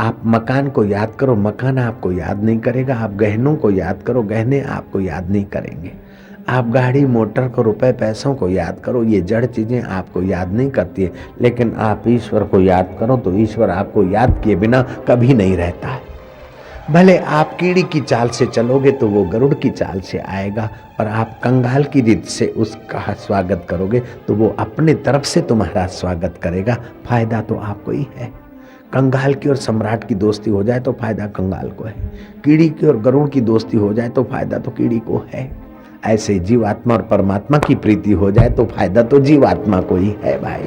आप मकान को याद करो, मकान आपको याद नहीं करेगा। आप गहनों को याद करो, गहने आपको याद नहीं करेंगे। आप गाड़ी मोटर को, रुपए पैसों को याद करो, ये जड़ चीजें आपको याद नहीं करती है। लेकिन आप ईश्वर को याद करो तो ईश्वर आपको याद किए बिना कभी नहीं रहता है। भले आप कीड़ी की चाल से चलोगे तो वो गरुड़ की चाल से आएगा, और आप कंगाल की रीत से उसका स्वागत करोगे तो वो अपने तरफ से तुम्हारा स्वागत करेगा। फायदा तो आपको ही है। कंगाल की और सम्राट की दोस्ती हो जाए तो फायदा कंगाल को है, कीड़ी की और गरुड़ की दोस्ती हो जाए तो फायदा तो कीड़ी को है। ऐसे जीवात्मा और परमात्मा की प्रीति हो जाए तो फायदा तो जीवात्मा को ही है भाई।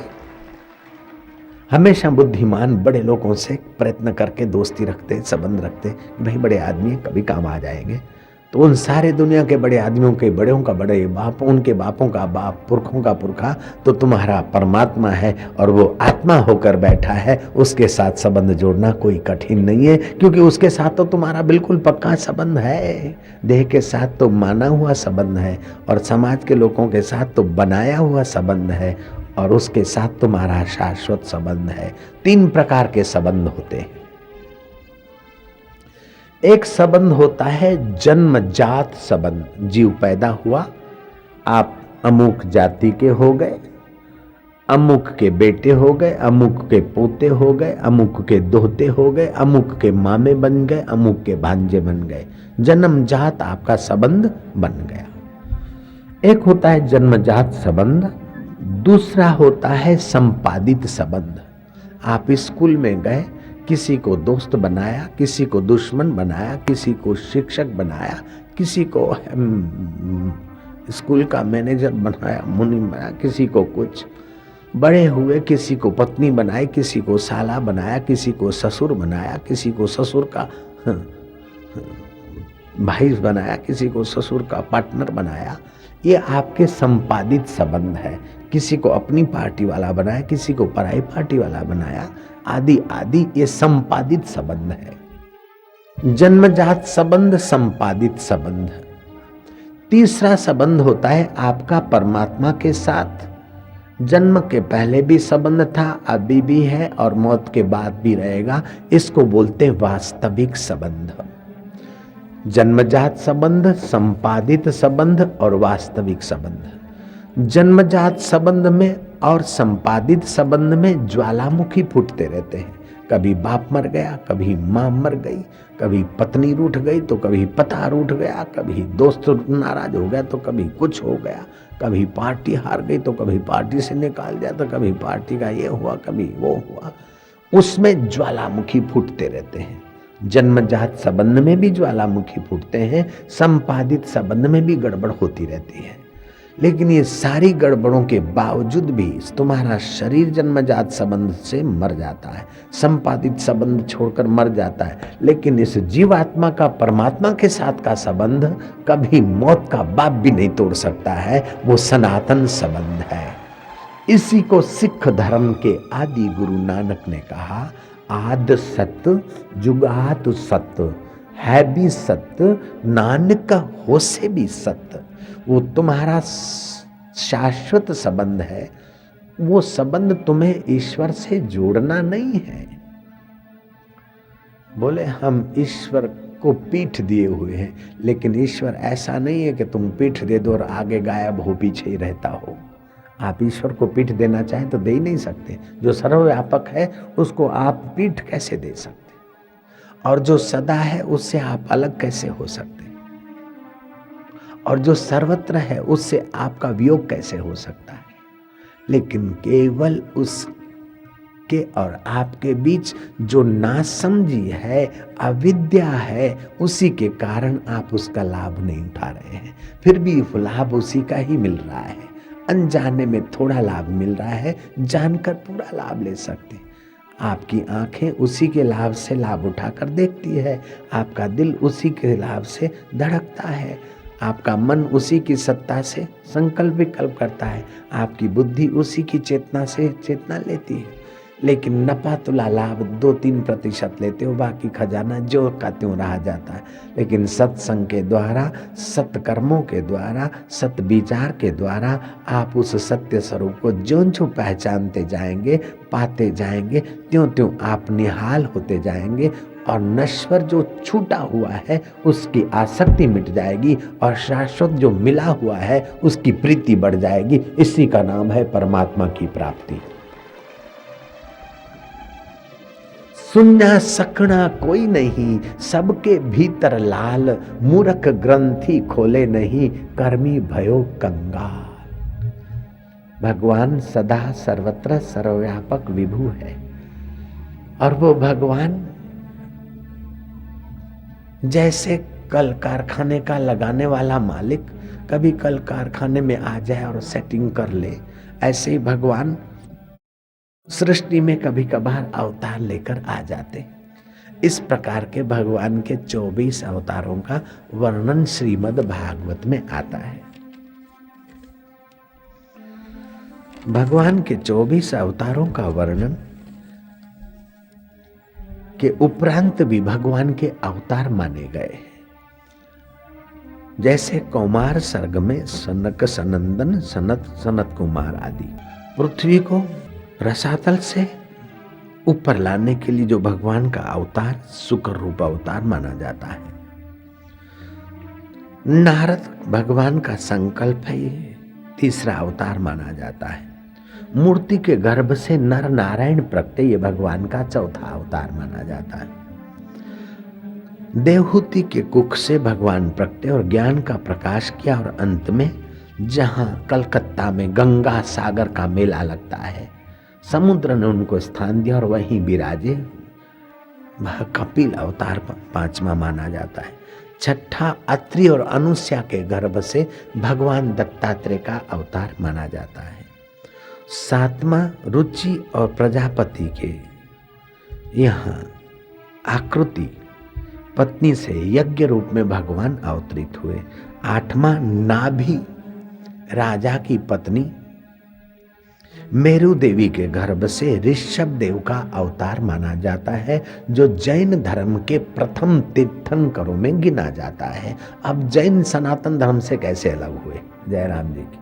हमेशा बुद्धिमान बड़े लोगों से प्रयत्न करके दोस्ती रखते, संबंध रखते, भाई बड़े आदमी कभी काम आ जाएंगे। तो उन सारे दुनिया के बड़े आदमियों के बड़ों का बड़े बाप, उनके बापों का बाप, पुरखों का पुरखा तो तुम्हारा परमात्मा है, और वो आत्मा होकर बैठा है। उसके साथ संबंध जोड़ना कोई कठिन नहीं है, क्योंकि उसके साथ तो तुम्हारा बिल्कुल पक्का संबंध है। देह के साथ तो माना हुआ संबंध है, और समाज के लोगों के साथ तो बनाया हुआ संबंध है, और उसके साथ तुम्हारा शाश्वत संबंध है। 3 प्रकार के संबंध होते हैं। एक संबंध होता है जन्मजात संबंध। जीव पैदा हुआ, आप अमुक जाति के हो गए, अमुक के बेटे हो गए, अमुक के पोते हो गए, अमुक के दोहते हो गए, अमुक के मामे बन गए, अमुक के भांजे बन गए। जन्मजात आपका संबंध बन गया। एक होता है जन्मजात संबंध, दूसरा होता है संपादित संबंध। आप स्कूल में गए, किसी को दोस्त बनाया, किसी को दुश्मन बनाया, किसी को शिक्षक बनाया, किसी को स्कूल का मैनेजर बनाया, मुनीम बनाया, किसी को कुछ। बड़े हुए, किसी को पत्नी बनाई, किसी को साला बनाया, किसी को ससुर बनाया, किसी को ससुर का भाई बनाया, किसी को ससुर का पार्टनर बनाया। ये आपके संपादित संबंध है। किसी को अपनी पार्टी वाला बनाया, किसी को पराई पार्टी वाला बनाया, आदि आदि। ये संपादित संबंध है। जन्मजात संबंध, संपादित संबंध। तीसरा संबंध होता है आपका परमात्मा के साथ। जन्म के पहले भी संबंध था, अभी भी है, और मौत के बाद भी रहेगा। इसको बोलते हैं वास्तविक संबंध। जन्मजात संबंध, संपादित संबंध और वास्तविक संबंध। जन्मजात संबंध में और संपादित संबंध में ज्वालामुखी फूटते रहते हैं। कभी बाप मर गया, कभी माँ मर गई, कभी पत्नी रूठ गई तो कभी पता रूठ गया, कभी दोस्त नाराज हो गया तो कभी कुछ हो गया, कभी पार्टी हार गई तो कभी पार्टी से निकाल दिया तो कभी पार्टी का ये हुआ, कभी वो हुआ। उसमें ज्वालामुखी फूटते रहते हैं। जन्मजात संबंध में भी ज्वालामुखी फूटते हैं, संपादित संबंध में भी गड़बड़ होती रहती है। लेकिन ये सारी गड़बड़ों के बावजूद भी तुम्हारा शरीर जन्मजात संबंध से मर जाता है, संपादित संबंध छोड़कर मर जाता है, लेकिन इस जीवात्मा का परमात्मा के साथ का संबंध कभी मौत का बाप भी नहीं तोड़ सकता है। वो सनातन संबंध है। इसी को सिख धर्म के आदि गुरु नानक ने कहा, आद सत्य जुगात सत्य है भी सत्य, नानक हो से भी सत्य। वो तुम्हारा शाश्वत संबंध है। वो संबंध तुम्हें ईश्वर से जोड़ना नहीं है। बोले हम ईश्वर को पीठ दिए हुए हैं, लेकिन ईश्वर ऐसा नहीं है कि तुम पीठ दे दो और आगे गायब हो, पीछे ही रहता हो। आप ईश्वर को पीठ देना चाहें तो दे ही नहीं सकते। जो सर्वव्यापक है उसको आप पीठ कैसे दे सकते, और जो सदा है उससे आप अलग कैसे हो सकते, और जो सर्वत्र है उससे आपका वियोग कैसे हो सकता है। लेकिन केवल उसके और आपके बीच जो नासमझी है, अविद्या है, उसी के कारण आप उसका लाभ नहीं उठा रहे हैं। फिर भी लाभ उसी का ही मिल रहा है। अनजाने में थोड़ा लाभ मिल रहा है, जानकर पूरा लाभ ले सकते। आपकी आंखें उसी के लाभ से लाभ उठाकर देखती है, आपका दिल उसी के लाभ से धड़कता है, आपका मन उसी की सत्ता से संकल्प विकल्प करता है, आपकी बुद्धि उसी की चेतना से चेतना लेती है। लेकिन नफा तुला लाभ 2-3% लेते हो, बाकी खजाना जो का त्यों रह जाता है। लेकिन सत्संग के द्वारा, सत्कर्मों के द्वारा, सत विचार के द्वारा आप उस सत्य स्वरूप को ज्यों ज्यों पहचानते जाएंगे, पाते जाएंगे, त्यों त्यों आप निहाल होते जाएंगे और नश्वर जो छूटा हुआ है उसकी आसक्ति मिट जाएगी और शाश्वत जो मिला हुआ है उसकी प्रीति बढ़ जाएगी। इसी का नाम है परमात्मा की प्राप्ति। सुनना सकना कोई नहीं, सबके भीतर लाल, मूर्ख ग्रंथि खोले नहीं, कर्मी भयो कंगाल। भगवान सदा सर्वत्र सर्वव्यापक विभु है और वो भगवान जैसे कल कारखाने का लगाने वाला मालिक कभी कल कारखाने में आ जाए और सेटिंग कर ले, ऐसे ही भगवान सृष्टि में कभी कभार अवतार लेकर आ जाते। इस प्रकार के भगवान के 24 अवतारों का वर्णन श्रीमद् भागवत में आता है। भगवान के 24 अवतारों का वर्णन के उपरांत भी भगवान के अवतार माने गए। जैसे कौमार सर्ग में सनक सनंदन सनत कुमार आदि, पृथ्वी को रसातल से ऊपर लाने के लिए जो भगवान का अवतार शुक्र रूप अवतार माना जाता है। नारद भगवान का संकल्प है, ये तीसरा अवतार माना जाता है। मूर्ति के गर्भ से नर नारायण प्रगटे, ये भगवान का चौथा अवतार माना जाता है। देवहूति के कुख से भगवान प्रगटे और ज्ञान का प्रकाश किया और अंत में जहां कलकत्ता में गंगा सागर का मेला लगता है, समुद्र ने उनको स्थान दिया और वहीं विराजे। वह कपिल अवतार पांचवा माना जाता है। छठा अत्रि और अनुसया के गर्भ से भगवान दत्तात्रेय का अवतार माना जाता है। सातवां रुचि और प्रजापति के यहाँ आकृति पत्नी से यज्ञ रूप में भगवान अवतरित हुए। आठवां नाभि राजा की पत्नी मेरु देवी के गर्भ से ऋषभ देव का अवतार माना जाता है, जो जैन धर्म के प्रथम तीर्थंकरों में गिना जाता है। अब जैन सनातन धर्म से कैसे अलग हुए, जयराम जी की,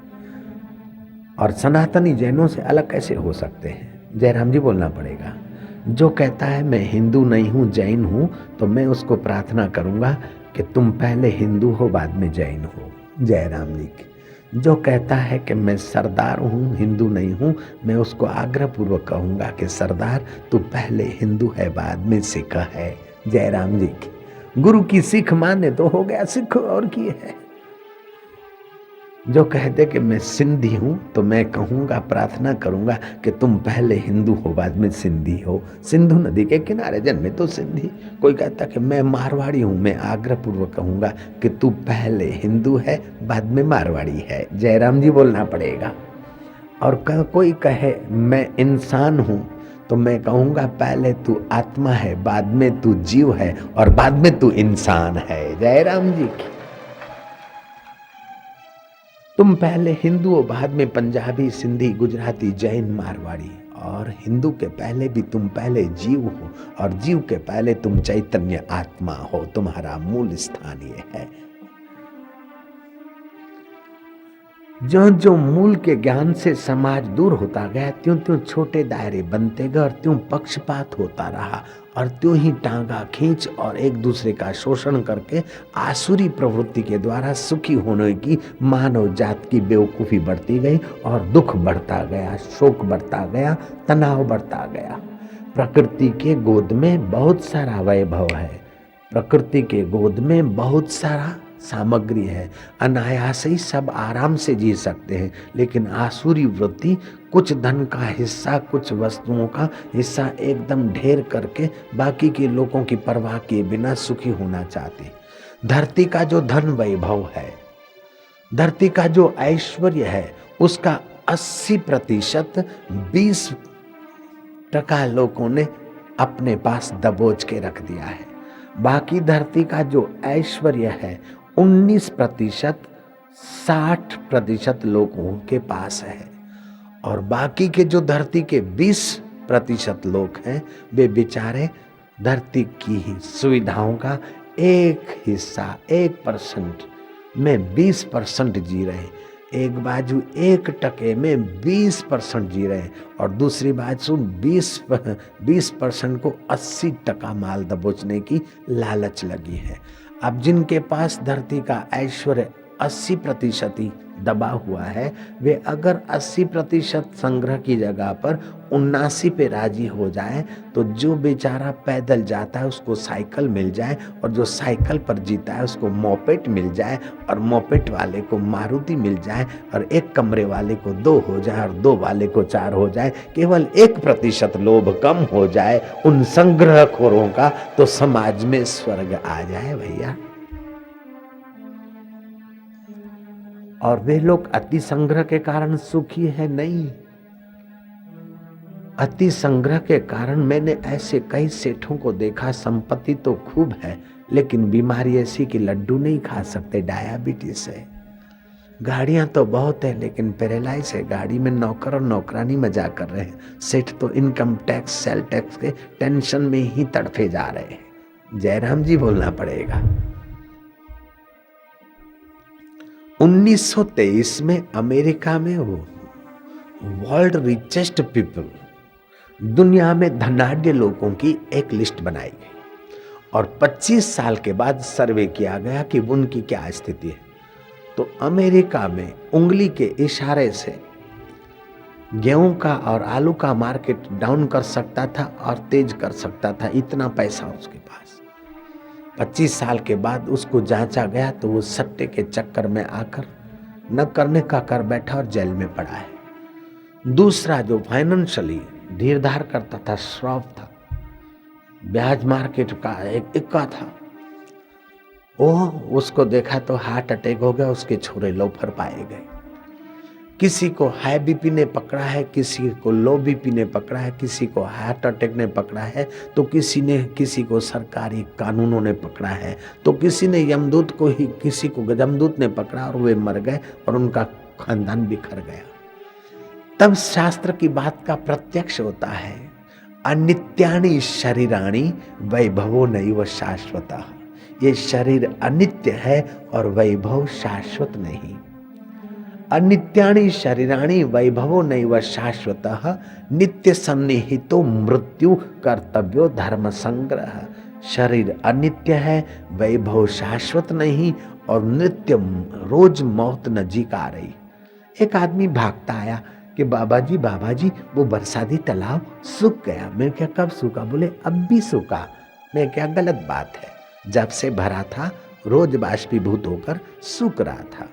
और सनातनी जैनों से अलग कैसे हो सकते हैं? जयराम जी बोलना पड़ेगा। जो कहता है मैं हिंदू नहीं हूँ जैन हूँ, तो मैं उसको प्रार्थना करूंगा कि तुम पहले हिंदू हो बाद में जैन हो, जयराम जी की। जो कहता है कि मैं सरदार हूँ हिंदू नहीं हूँ, मैं उसको आग्रह पूर्वक कहूंगा कि सरदार तू पहले हिंदू है बाद में सिख है, जयराम जी की। गुरु की सिख माने तो हो गया सिख, और की है। जो कहते कि मैं सिंधी हूं, तो मैं कहूंगा प्रार्थना करूंगा कि तुम पहले हिंदू हो बाद में सिंधी हो, सिंधु नदी के किनारे जन्मे तो सिंधी। कोई कहता कि मैं मारवाड़ी हूं, मैं आग्रह पूर्वक कहूंगा कि तू पहले हिंदू है बाद में मारवाड़ी है, जयराम जी बोलना पड़ेगा। और कोई कहे मैं इंसान हूं, तो मैं कहूंगा पहले तू आत्मा है बाद में तू जीव है और बाद में तू इंसान है, जयराम जी की। तुम पहले हिंदू हो बाद में पंजाबी सिंधी गुजराती जैन मारवाड़ी, और हिंदू के पहले भी तुम पहले जीव हो और जीव के पहले तुम चैतन्य आत्मा हो, तुम्हारा मूल स्थान ये है। जो जो मूल के ज्ञान से समाज दूर होता गया, त्यों त्यों छोटे दायरे बनते गए और त्यों पक्षपात होता रहा और त्यों ही टांगा खींच और एक दूसरे का शोषण करके आसुरी प्रवृत्ति के द्वारा सुखी होने की मानव जात की बेवकूफ़ी बढ़ती गई और दुख बढ़ता गया, शोक बढ़ता गया, तनाव बढ़ता गया। प्रकृति के गोद में बहुत सारा वैभव है, प्रकृति के गोद में बहुत सारा सामग्री है, अनायास ही सब आराम से जी सकते हैं। लेकिन आसुरी वृत्ति कुछ धन का हिस्सा, कुछ वस्तुओं का हिस्सा एकदम ढेर करके बाकी के लोगों की परवाह किए बिना सुखी होना चाहती। धरती का जो धन वैभव है, धरती का जो ऐश्वर्य है, उसका 80% 20% लोगों ने अपने पास दबोच के रख दिया है। बाकी धरती का जो ऐश्वर्य है 19% 60% लोगों के पास है, और बाकी के जो धरती के 20% प्रतिशत लोग हैं वे बेचारे धरती की ही सुविधाओं का एक हिस्सा 1% में 20% जी रहे हैं। एक बाजू 1% में 20% जी रहे हैं और दूसरी बाजू 20% को 80% माल दबोचने की लालच लगी है। अब जिनके पास धरती का ऐश्वर्य 80% ही दबा हुआ है, वे अगर 80% संग्रह की जगह पर 79 पे राजी हो जाए तो जो बेचारा पैदल जाता है उसको साइकिल मिल जाए, और जो साइकिल पर जीता है उसको मोपेट मिल जाए, और मोपेट वाले को मारुति मिल जाए, और एक कमरे वाले को 2 हो जाए और 2 वाले को 4 हो जाए, केवल 1% लोभ कम हो जाए उन संग्रहखोरों का, तो समाज में स्वर्ग आ जाए भैया। और वे लोग अति संग्रह के कारण सुखी है नहीं। अति संग्रह के कारण मैंने ऐसे कई सेठों को देखा, संपत्ति तो खूब है लेकिन बीमारी ऐसी कि लड्डू नहीं खा सकते, डायबिटीज है। गाड़ियां तो बहुत है लेकिन पैरालाइज है, गाड़ी में नौकर और नौकरानी मजा कर रहे हैं। सेठ तो इनकम टैक्स, सेल टैक्स के टेंशन में ही तड़फे जा रहे हैं। जयराम जी बोलना पड़ेगा। 1923 में अमेरिका में वो वर्ल्ड रिचेस्ट पीपल, दुनिया में धनाढ्य लोगों की एक लिस्ट बनाई गई और 25 साल के बाद सर्वे किया गया कि उनकी क्या स्थिति है। तो अमेरिका में उंगली के इशारे से गेहूं का और आलू का मार्केट डाउन कर सकता था और तेज कर सकता था, इतना पैसा उसके पास। 25 साल के बाद उसको जांचा गया तो वो सट्टे के चक्कर में आकर न करने का कर बैठा और जेल में पड़ा है। दूसरा जो फाइनेंशियली धीरधार करता था, श्रॉफ था, ब्याज मार्केट का एक इक्का था, वो उसको देखा तो हार्ट अटैक हो गया, उसके छोरे लोफर पाए गए। किसी को हाई बीपी ने पकड़ा है, किसी को लो बीपी ने पकड़ा है, किसी को हार्ट अटैक ने पकड़ा है, तो किसी को सरकारी कानूनों ने पकड़ा है, तो किसी ने यमदूत को ही, किसी को यमदूत ने पकड़ा और वे मर गए और उनका खानदान बिखर गया। तब शास्त्र की बात का प्रत्यक्ष होता है, अनित्यानि शरीराणि वैभवो नैव शाश्वतः। ये शरीर अनित्य है और वैभव शाश्वत नहीं। अनित्यानि शरीराणि वैभवो नैव शाश्वतः नित्य सन्निहितो मृत्यु कर्तव्यो धर्म संग्रह। शरीर अनित्य है, वैभव शाश्वत नहीं और नित्य रोज मौत नजीक आ रही। एक आदमी भागता आया कि बाबा जी वो बरसाती तालाब सूख गया। मैं क्या, कब सूखा? बोले अब भी सूखा। मैं क्या, गलत बात है, जब से भरा था रोज बाष्पीभूत होकर सूख रहा था।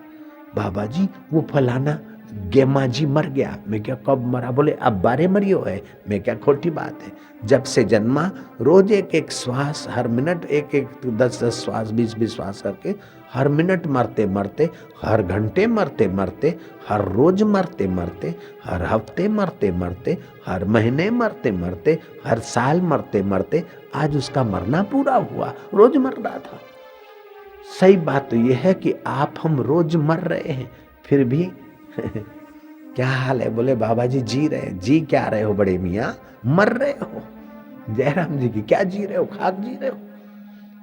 बाबा जी वो फलाना गेमा जी मर गया। मैं क्या, कब मरा? बोले अब बारे मरियो है। मैं क्या, खोटी बात है, जब से जन्मा रोज एक एक श्वास, हर मिनट एक 10 श्वास, 20 श्वास करके, हर मिनट मरते मरते, हर घंटे मरते मरते, हर रोज मरते मरते, हर हफ्ते मरते मरते, हर महीने मरते मरते, हर साल मरते मरते, आज उसका मरना पूरा हुआ। रोज मर रहा था। सही बात तो यह है कि आप हम रोज मर रहे हैं, फिर भी क्या हाल है? बोले बाबा जी जी रहे हैं। जी क्या रहे हो बड़े मियाँ? मर रहे हो। जयराम जी की क्या जी रहे हो? खाक जी रहे हो,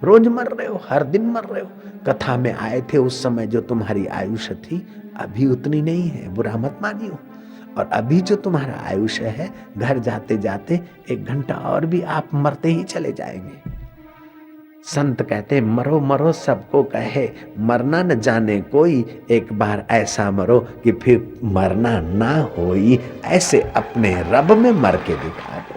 रोज मर रहे हो, हर दिन मर रहे हो। कथा में आए थे उस समय जो तुम्हारी आयुष्य थी अभी उतनी नहीं है, बुरा मत मानियो। और अभी जो तुम्हारा आयुष्य है, घर जाते जाते 1 घंटा और भी आप मरते ही चले जाएंगे। संत कहते मरो मरो सबको कहे, मरना न जाने कोई, एक बार ऐसा मरो कि फिर मरना ना होई। ऐसे अपने रब में मर के दिखा दो।